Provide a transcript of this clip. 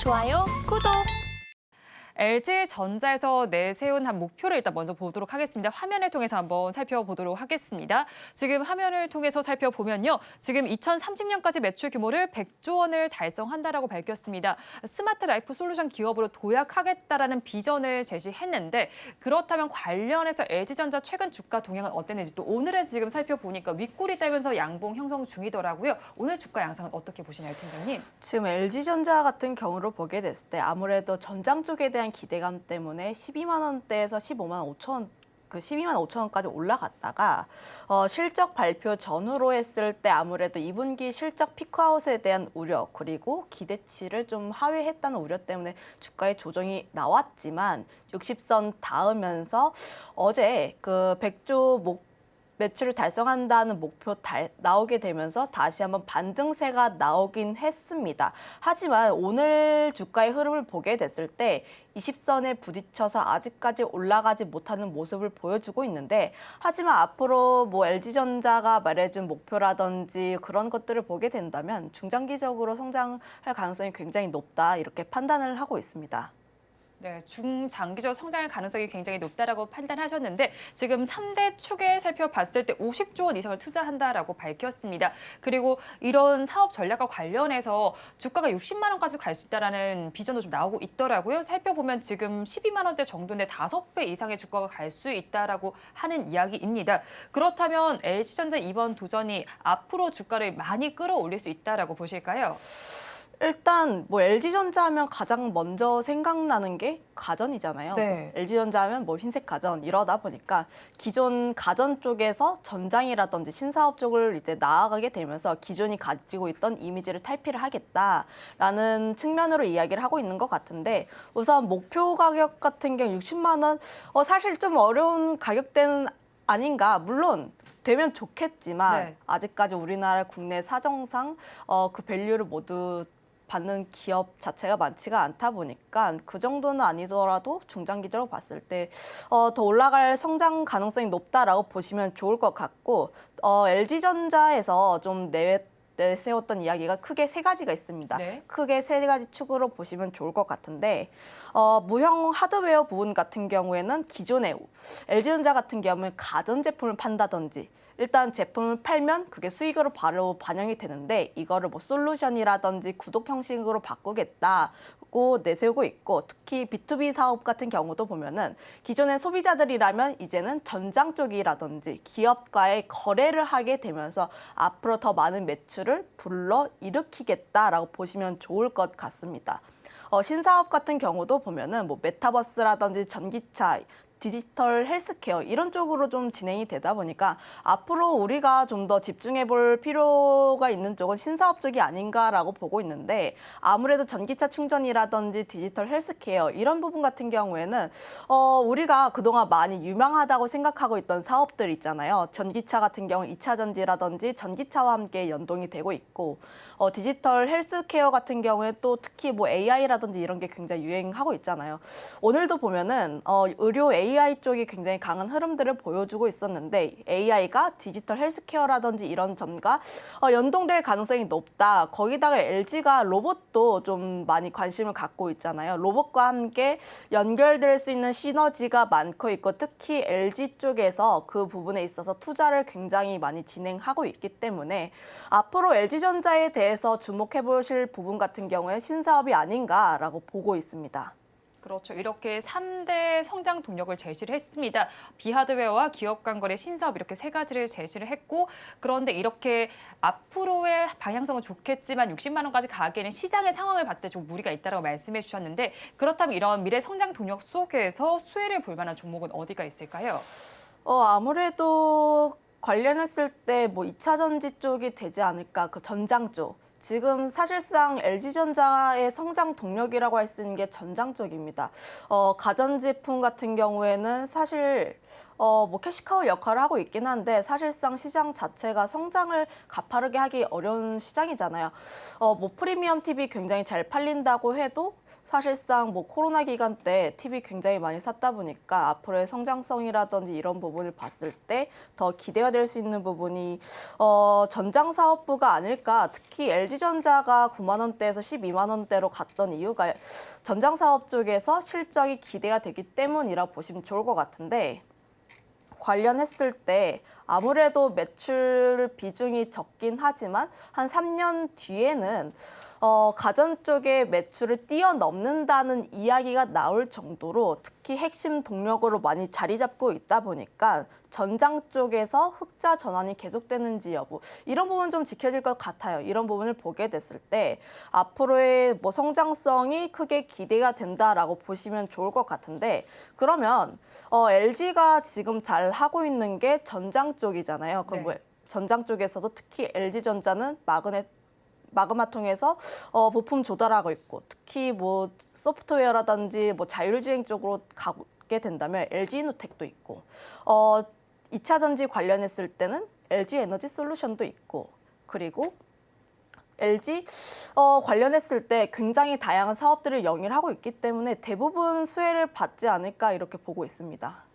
좋아요, 구독! LG전자에서 내세운 한 목표를 일단 먼저 보도록 하겠습니다. 화면을 통해서 한번 살펴보도록 하겠습니다. 지금 화면을 통해서 살펴보면요. 지금 2030년까지 매출 규모를 100조 원을 달성한다라고 밝혔습니다. 스마트 라이프 솔루션 기업으로 도약하겠다라는 비전을 제시했는데 그렇다면 관련해서 LG전자 최근 주가 동향은 어땠는지 또 오늘은 지금 살펴보니까 윗골이 따면서 양봉 형성 중이더라고요. 오늘 주가 양상은 어떻게 보시나요, 팀장님? 지금 LG전자 같은 경우로 보게 됐을 때 아무래도 전장 쪽에 대한 기대감 때문에 12만 원대에서 15만 5천 원, 12만 5천 원까지 올라갔다가 실적 발표 전후로 했을 때 아무래도 2분기 실적 피크아웃에 대한 우려 그리고 기대치를 좀 하회했다는 우려 때문에 주가의 조정이 나왔지만 60선 닿으면서 어제 그 100조 매출을 달성한다는 목표 나오게 되면서 다시 한번 반등세가 나오긴 했습니다. 하지만 오늘 주가의 흐름을 보게 됐을 때 20선에 부딪혀서 아직까지 올라가지 못하는 모습을 보여주고 있는데 하지만 앞으로 뭐 LG전자가 말해준 목표라든지 그런 것들을 보게 된다면 중장기적으로 성장할 가능성이 굉장히 높다 이렇게 판단을 하고 있습니다. 네, 중장기적 성장의 가능성이 굉장히 높다라고 판단하셨는데 지금 3대 축에 살펴봤을 때 50조 원 이상을 투자한다라고 밝혔습니다. 그리고 이런 사업 전략과 관련해서 주가가 60만 원까지 갈 수 있다라는 비전도 좀 나오고 있더라고요. 살펴보면 지금 12만 원대 정도인데 5배 이상의 주가가 갈 수 있다라고 하는 이야기입니다. 그렇다면 LG전자 이번 도전이 앞으로 주가를 많이 끌어올릴 수 있다라고 보실까요? 일단 뭐 LG전자 하면 가장 먼저 생각나는 게 가전이잖아요. 네. LG전자 하면 뭐 흰색 가전 이러다 보니까 기존 가전 쪽에서 전장이라든지 신사업 쪽을 이제 나아가게 되면서 기존이 가지고 있던 이미지를 탈피를 하겠다라는 측면으로 이야기를 하고 있는 것 같은데 우선 목표 가격 같은 경우 60만 원 사실 좀 어려운 가격대는 아닌가. 물론 되면 좋겠지만 네. 아직까지 우리나라 국내 사정상 그 밸류를 모두 받는 기업 자체가 많지가 않다 보니까 그 정도는 아니더라도 중장기적으로 봤을 때 더 올라갈 성장 가능성이 높다라고 보시면 좋을 것 같고 LG전자에서 좀 내세웠던 이야기가 크게 세 가지가 있습니다. 네. 크게 세 가지 축으로 보시면 좋을 것 같은데 무형 하드웨어 부분 같은 경우에는 기존의 LG전자 같은 경우는 가전제품을 판다든지 일단 제품을 팔면 그게 수익으로 바로 반영이 되는데 이거를 뭐 솔루션이라든지 구독 형식으로 바꾸겠다고 내세우고 있고 특히 B2B 사업 같은 경우도 보면은 기존의 소비자들이라면 이제는 전장 쪽이라든지 기업과의 거래를 하게 되면서 앞으로 더 많은 매출을 불러 일으키겠다라고 보시면 좋을 것 같습니다. 신사업 같은 경우도 보면은 뭐 메타버스라든지 전기차 디지털 헬스케어 이런 쪽으로 좀 진행이 되다 보니까 앞으로 우리가 좀 더 집중해 볼 필요가 있는 쪽은 신사업 쪽이 아닌가라고 보고 있는데 아무래도 전기차 충전이라든지 디지털 헬스케어 이런 부분 같은 경우에는 우리가 그동안 많이 유망하다고 생각하고 있던 사업들 있잖아요. 전기차 같은 경우 2차 전지라든지 전기차와 함께 연동이 되고 있고 디지털 헬스케어 같은 경우에 또 특히 뭐 AI라든지 이런 게 굉장히 유행하고 있잖아요. 오늘도 보면은 의료 AI 쪽이 굉장히 강한 흐름들을 보여주고 있었는데 AI가 디지털 헬스케어라든지 이런 점과 연동될 가능성이 높다. 거기다가 LG가 로봇도 좀 많이 관심을 갖고 있잖아요. 로봇과 함께 연결될 수 있는 시너지가 많고 있고 특히 LG 쪽에서 그 부분에 있어서 투자를 굉장히 많이 진행하고 있기 때문에 앞으로 LG전자에 대해서 주목해 보실 부분 같은 경우에 신사업이 아닌가라고 보고 있습니다. 그렇죠. 이렇게 3대 성장 동력을 제시를 했습니다. 비하드웨어와 기업 간 거래 신사업 이렇게 세 가지를 제시를 했고 그런데 이렇게 앞으로의 방향성은 좋겠지만 60만 원까지 가기에는 시장의 상황을 봤을 때 좀 무리가 있다고 말씀해 주셨는데 그렇다면 이런 미래 성장 동력 속에서 수혜를 볼 만한 종목은 어디가 있을까요? 아무래도 관련했을 때 뭐 2차 전지 쪽이 되지 않을까, 그 전장 쪽. 지금 사실상 LG전자의 성장 동력이라고 할 수 있는 게 전장 쪽입니다. 가전제품 같은 경우에는 사실 뭐 캐시카우 역할을 하고 있긴 한데 사실상 시장 자체가 성장을 가파르게 하기 어려운 시장이잖아요. 뭐 프리미엄 TV 굉장히 잘 팔린다고 해도 사실상 뭐 코로나 기간 때 TV 굉장히 많이 샀다 보니까 앞으로의 성장성이라든지 이런 부분을 봤을 때 더 기대가 될 수 있는 부분이 전장사업부가 아닐까. 특히 LG전자가 9만 원대에서 12만 원대로 갔던 이유가 전장사업 쪽에서 실적이 기대가 되기 때문이라 보시면 좋을 것 같은데, 관련했을 때 아무래도 매출 비중이 적긴 하지만 한 3년 뒤에는 가전 쪽의 매출을 뛰어넘는다는 이야기가 나올 정도로 특히 핵심 동력으로 많이 자리 잡고 있다 보니까 전장 쪽에서 흑자 전환이 계속되는지 여부, 이런 부분 좀 지켜질 것 같아요. 이런 부분을 보게 됐을 때 앞으로의 뭐 성장성이 크게 기대가 된다라고 보시면 좋을 것 같은데, 그러면 LG가 지금 잘 하고 있는 게 전장 쪽이잖아요. 그럼 네. 뭐 전장 쪽에서도 특히 LG전자는 마그마 통해서 부품 조달하고 있고, 특히 뭐 소프트웨어라든지 뭐 자율주행 쪽으로 가게 된다면 LG이노텍도 있고, 2차 전지 관련했을 때는 LG 에너지 솔루션도 있고, 그리고 LG 관련했을 때 굉장히 다양한 사업들을 영위하고 있기 때문에 대부분 수혜를 받지 않을까 이렇게 보고 있습니다.